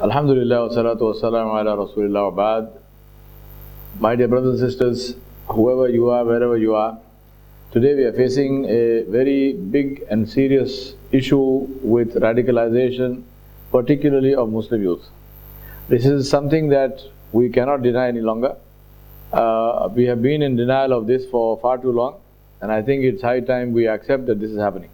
Alhamdulillah, wa salatu wa salam ala Rasulillah wa ba'd. My dear brothers and sisters, whoever you are, wherever you are, today we are facing a very big and serious issue with radicalization, particularly of Muslim youth. This is something that we cannot deny any longer. We have been in denial of this for far too long, and I think it's high time we accept that this is happening.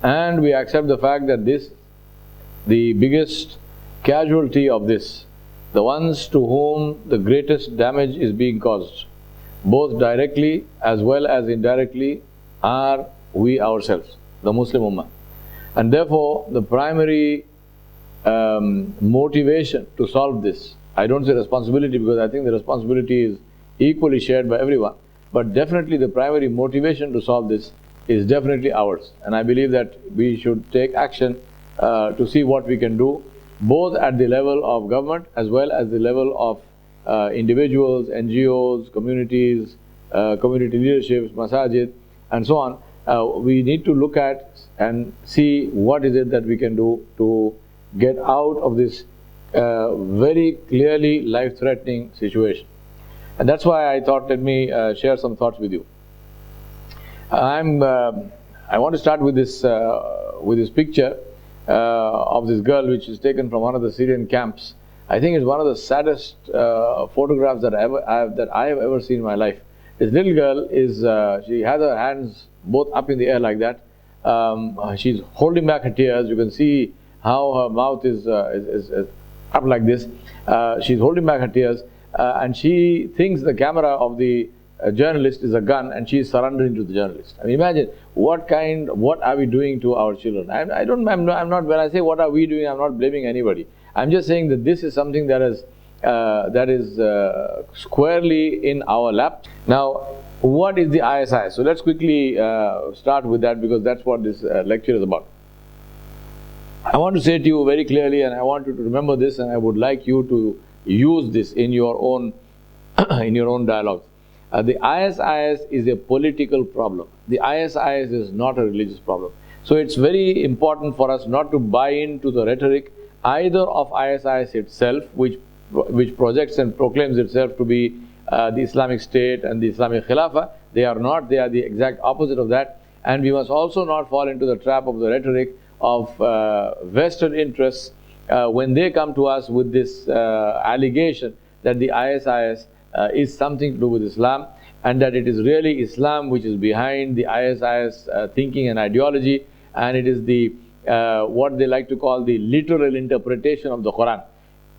And we accept the fact that the biggest casualty of this, the ones to whom the greatest damage is being caused, both directly as well as indirectly, are we ourselves, the Muslim Ummah. And therefore, the primary motivation to solve this, I don't say responsibility because I think the responsibility is equally shared by everyone, but definitely the primary motivation to solve this is definitely ours. And I believe that we should take action to see what we can do, both at the level of government as well as the level of individuals, NGOs, communities, community leaderships, masajid, and so on. We need to look at and see what is it that we can do to get out of this very clearly life-threatening situation. And that's why I thought, let me share some thoughts with you. I want to start with this picture of this girl, which is taken from one of the Syrian camps. I think it's one of the saddest photographs that I have ever seen in my life. This little girl she has her hands both up in the air like that. She's holding back her tears. You can see how her mouth is up like this. She's holding back her tears, and she thinks the camera of the journalist is a gun, and she is surrendering to the journalist. I mean, imagine what are we doing to our children? I'm not, when I say what are we doing, I'm not blaming anybody. I'm just saying that this is something that is squarely in our lap. Now, what is the ISI? So let's quickly start with that, because that's what this lecture is about. I want to say to you very clearly, and I want you to remember this, and I would like you to use this in your own dialogues. The ISIS is a political problem. The ISIS is not a religious problem. So it's very important for us not to buy into the rhetoric either of ISIS itself, which projects and proclaims itself to be the Islamic State and the Islamic Khilafah. They are not. They are the exact opposite of that. And we must also not fall into the trap of the rhetoric of Western interests when they come to us with this allegation that the ISIS is something to do with Islam, and that it is really Islam which is behind the ISIS thinking and ideology, and it is the what they like to call the literal interpretation of the Quran.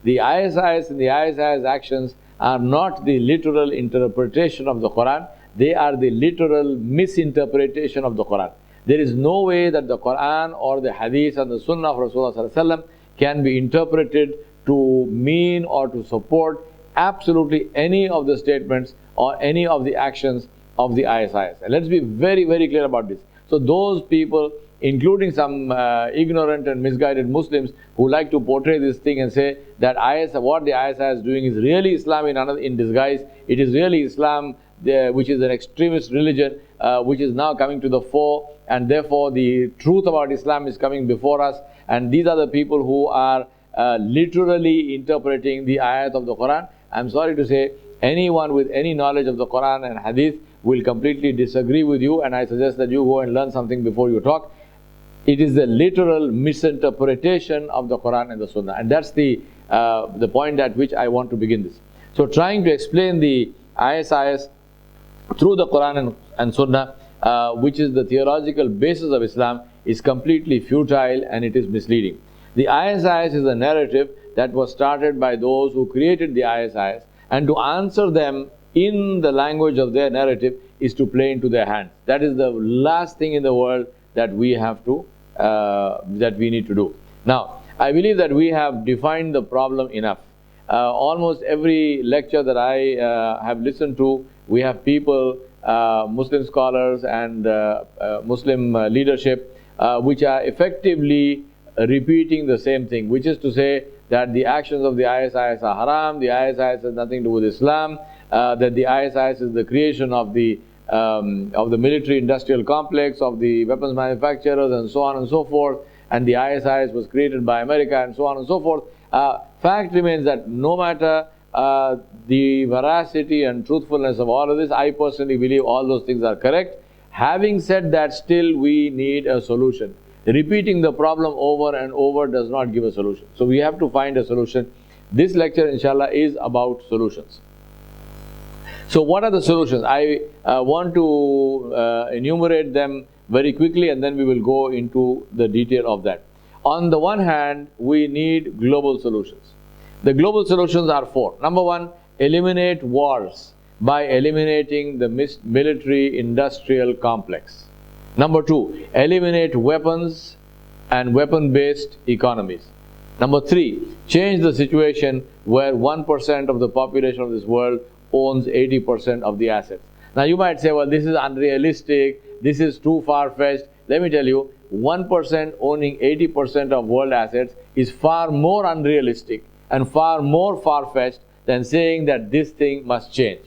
The ISIS and the ISIS actions are not the literal interpretation of the Quran, they are the literal misinterpretation of the Quran. There is no way that the Quran or the Hadith and the Sunnah of Rasulullah can be interpreted to mean or to support absolutely any of the statements or any of the actions of the ISIS. And let's be very, very clear about this. So those people, including some ignorant and misguided Muslims who like to portray this thing and say that what the ISIS is doing is really Islam in disguise, it is really Islam which is an extremist religion which is now coming to the fore, and therefore the truth about Islam is coming before us, and these are the people who are literally interpreting the ayat of the Quran. I'm sorry to say, anyone with any knowledge of the Quran and Hadith will completely disagree with you, and I suggest that you go and learn something before you talk. It is the literal misinterpretation of the Quran and the Sunnah, and that's the point at which I want to begin this. So trying to explain the ISIS through the Quran and Sunnah, which is the theological basis of Islam, is completely futile and it is misleading. The ISIS is a narrative that was started by those who created the ISIS, and to answer them in the language of their narrative is to play into their hands. That is the last thing in the world that we need to do. Now, I believe that we have defined the problem enough. Almost every lecture that I have listened to, we have people, Muslim scholars and Muslim leadership, which are effectively repeating the same thing, which is to say that the actions of the ISIS are haram, the ISIS has nothing to do with Islam, that the ISIS is the creation of the military industrial complex, of the weapons manufacturers, and so on and so forth, and the ISIS was created by America, and so on and so forth. Fact remains that no matter the veracity and truthfulness of all of this, I personally believe all those things are correct. Having said that, still we need a solution. Repeating the problem over and over does not give a solution. So we have to find a solution. This lecture, inshallah, is about solutions. So what are the solutions? I want to enumerate them very quickly, and then we will go into the detail of that. On the one hand, we need global solutions. The global solutions are four. Number one, eliminate wars by eliminating the military-industrial complex. Number two, eliminate weapons and weapon-based economies. Number three, change the situation where 1% of the population of this world owns 80% of the assets. Now you might say, well, this is unrealistic, this is too far-fetched. Let me tell you, 1% owning 80% of world assets is far more unrealistic and far more far-fetched than saying that this thing must change.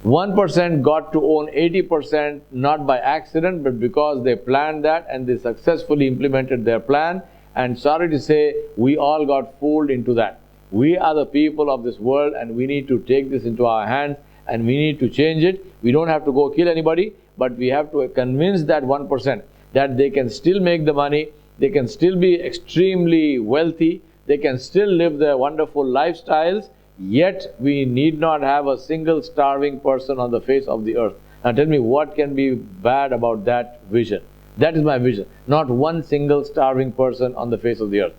1% got to own 80% not by accident, but because they planned that and they successfully implemented their plan. And sorry to say, we all got fooled into that. We are the people of this world, and we need to take this into our hands, and we need to change it. We don't have to go kill anybody, but we have to convince that 1% that they can still make the money, they can still be extremely wealthy, they can still live their wonderful lifestyles, yet we need not have a single starving person on the face of the earth. Now tell me, what can be bad about that vision? That is my vision. Not one single starving person on the face of the earth.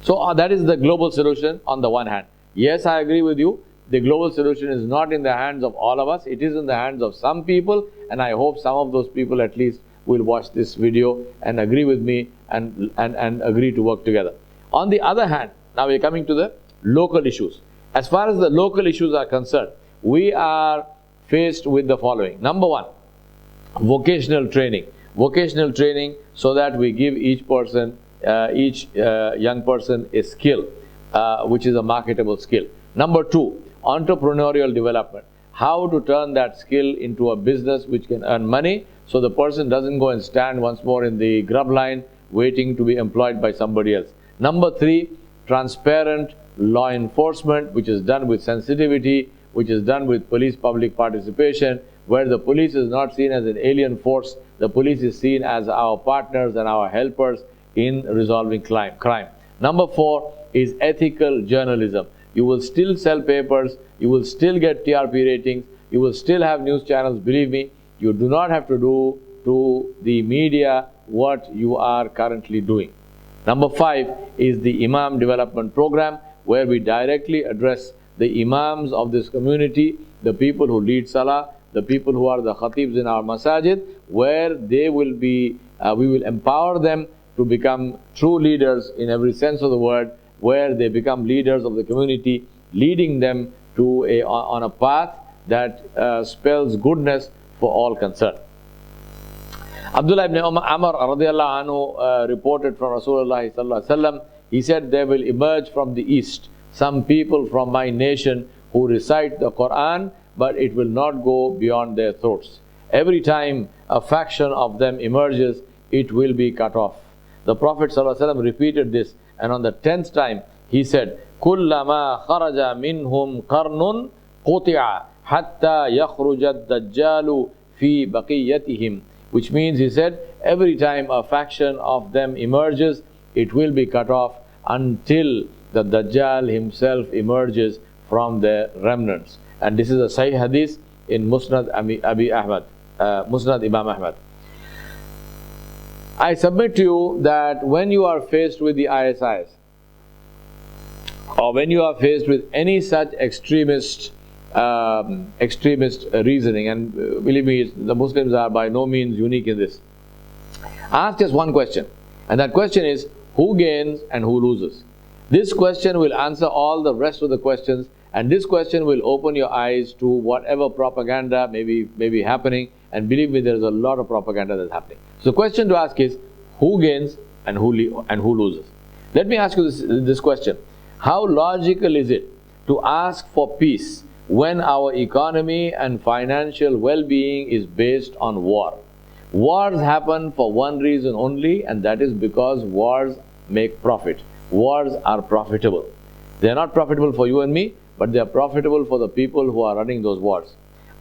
So that is the global solution on the one hand. Yes, I agree with you. The global solution is not in the hands of all of us. It is in the hands of some people, and I hope some of those people at least will watch this video and agree with me and agree to work together. On the other hand, now we're coming to the local issues. As far as the local issues are concerned, we are faced with the following. Number one, vocational training. Vocational training so that we give each person, each young person a skill, which is a marketable skill. Number two, entrepreneurial development. How to turn that skill into a business which can earn money, so the person doesn't go and stand once more in the grub line waiting to be employed by somebody else. Number three, transparent law enforcement, which is done with sensitivity, which is done with police-public participation, where the police is not seen as an alien force, the police is seen as our partners and our helpers in resolving crime. Number four is ethical journalism. You will still sell papers, you will still get TRP ratings, you will still have news channels. Believe me, you do not have to do to the media what you are currently doing. Number five is the Imam Development Program, where we directly address the Imams of this community, the people who lead Salah, the people who are the Khatibs in our masajid, where they will be, we will empower them to become true leaders in every sense of the word, where they become leaders of the community, leading them to on a path that spells goodness for all concerned. Abdullah ibn Amr radiallahu anhu reported from Rasulullah sallallahu alaihi wasallam. He said, there will emerge from the east some people from my nation who recite the Quran, but it will not go beyond their throats. Every time a faction of them emerges, it will be cut off. The Prophet sallallahu alaihi wasallam repeated this, and on the 10th time he said, كُلَّمَا خَرَجَ مِنْهُمْ قَرْنٌ قُطِعَ حَتَّى يَخْرُجَ الدَّجَّالُ فِي بَقِيَّتِهِمْ. Which means, he said, every time a faction of them emerges, it will be cut off until the Dajjal himself emerges from their remnants. And this is a Sahih Hadith in Musnad Musnad Imam Ahmad. I submit to you that when you are faced with the ISIs, or when you are faced with any such extremist reasoning, and believe me, the Muslims are by no means unique in this, ask just one question, and that question is, who gains and who loses? This question will answer all the rest of the questions, and this question will open your eyes to whatever propaganda may be happening. And believe me, there is a lot of propaganda that's happening. So the question to ask is, who gains and who loses? Let me ask you this question. How logical is it to ask for peace when our economy and financial well-being is based on war? Wars happen for one reason only, and that is because wars make profit. Wars are profitable. They are not profitable for you and me, but they are profitable for the people who are running those wars.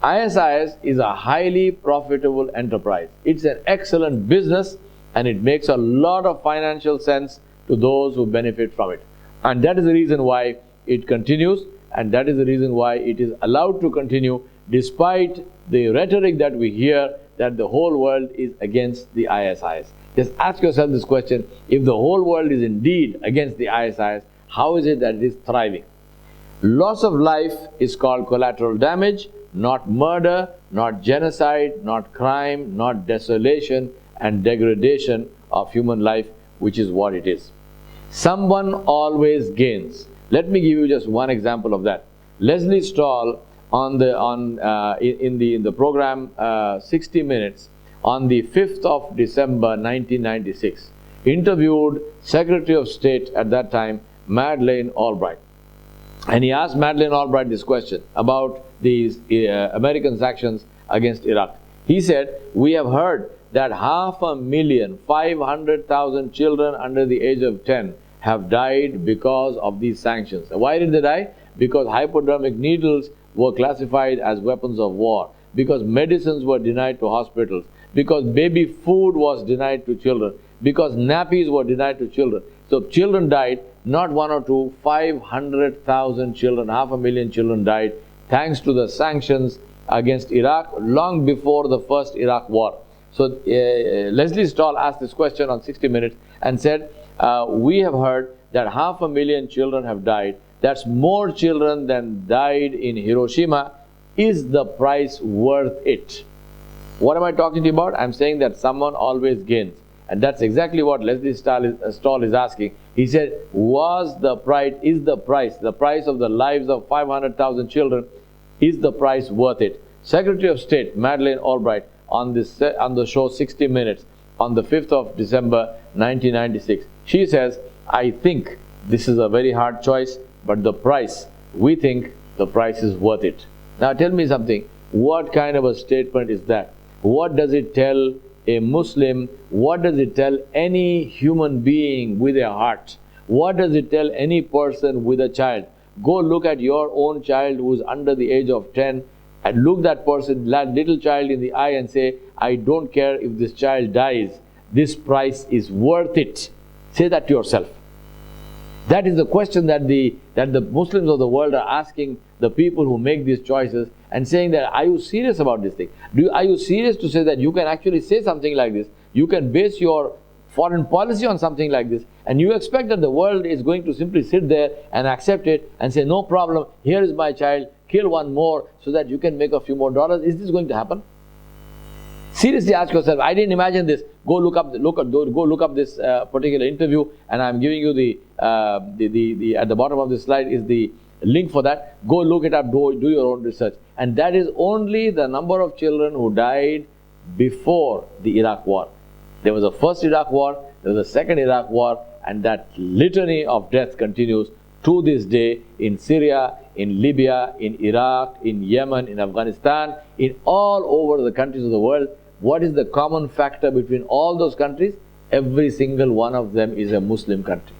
ISIS is a highly profitable enterprise. It's an excellent business and it makes a lot of financial sense to those who benefit from it. And that is the reason why it continues, and that is the reason why it is allowed to continue despite the rhetoric that we hear that the whole world is against the ISIS. Just ask yourself this question: if the whole world is indeed against the ISIS, how is it that it is thriving? Loss of life is called collateral damage, not murder, not genocide, not crime, not desolation and degradation of human life, which is what it is. Someone always gains. Let me give you just one example of that. Leslie Stahl in the program 60 Minutes on the 5th of December 1996 interviewed Secretary of State at that time, Madeleine Albright. And he asked Madeleine Albright this question about these American sanctions against Iraq. He said, "We have heard that 500,000 children under the age of 10 have died because of these sanctions." Why did they die? Because hypodermic needles were classified as weapons of war, because medicines were denied to hospitals, because baby food was denied to children, because nappies were denied to children. So children died, not one or two, 500,000 children, 500,000 children died thanks to the sanctions against Iraq long before the first Iraq war. So Leslie Stahl asked this question on 60 Minutes and said, we have heard that 500,000 children have died. That's more children than died in Hiroshima. Is the price worth it? What am I talking to you about? I'm saying that someone always gains. And that's exactly what Leslie Stahl is asking. He said, is the price of the lives of 500,000 children, is the price worth it? Secretary of State Madeleine Albright on the show 60 Minutes on the 5th of December 1996, she says, "I think this is a very hard choice, but we think the price is worth it." Now tell me something, what kind of a statement is that? What does it tell a Muslim? What does it tell any human being with a heart? What does it tell any person with a child? Go look at your own child who is under the age of 10 and look that little child in the eye and say, "I don't care if this child dies, this price is worth it." Say that to yourself. That is the question that the Muslims of the world are asking the people who make these choices, and saying that, are you serious about this thing? Are you serious to say that you can actually say something like this? You can base your foreign policy on something like this, and you expect that the world is going to simply sit there and accept it and say, "No problem, here is my child, kill one more so that you can make a few more dollars." Is this going to happen? Seriously ask yourself. I didn't imagine this. Go look up this particular interview, and I'm giving you the at the bottom of this slide is the link for that. Go look it up, do your own research. And that is only the number of children who died before the Iraq war. There was a first Iraq war, there was a second Iraq war, and that litany of death continues to this day in Syria, in Libya, in Iraq, in Yemen, in Afghanistan, in all over the countries of the world. What is the common factor between all those countries? Every single one of them is a Muslim country.